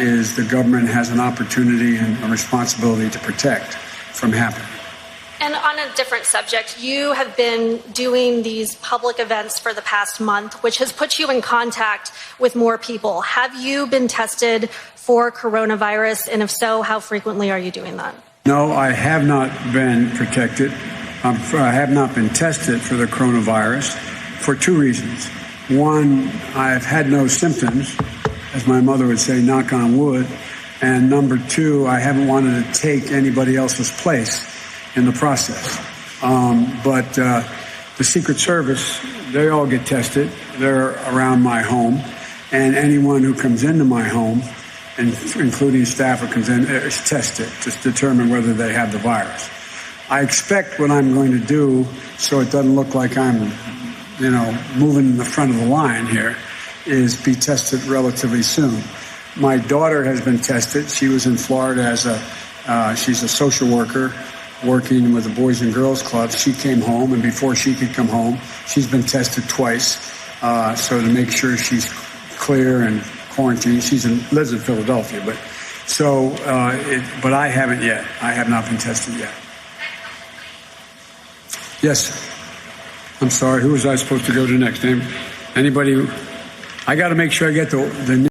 is the government has an opportunity and a responsibility to protect from happening. And on a different subject, you have been doing these public events for the past month, which has put you in contact with more people. Have you been tested for coronavirus? And if so, how frequently are you doing that? No, I have not been protected. I have not been tested for the coronavirus for two reasons. One, I've had no symptoms, as my mother would say, knock on wood. And number two, I haven't wanted to take anybody else's place in the process. But the Secret Service, they all get tested. They're around my home. And anyone who comes into my home, and including staff who comes in, is tested to determine whether they have the virus. I expect what I'm going to do, so it doesn't look like I'm, moving in the front of the line here, is be tested relatively soon. My daughter has been tested. She was in Florida she's a social worker working with the Boys and Girls Club. She came home, and before she could come home, she's been tested twice, so to make sure she's clear and quarantined. She lives in Philadelphia, but I haven't yet. I have not been tested yet. Yes. I'm sorry. Who was I supposed to go to next? Anybody? I got to make sure I get the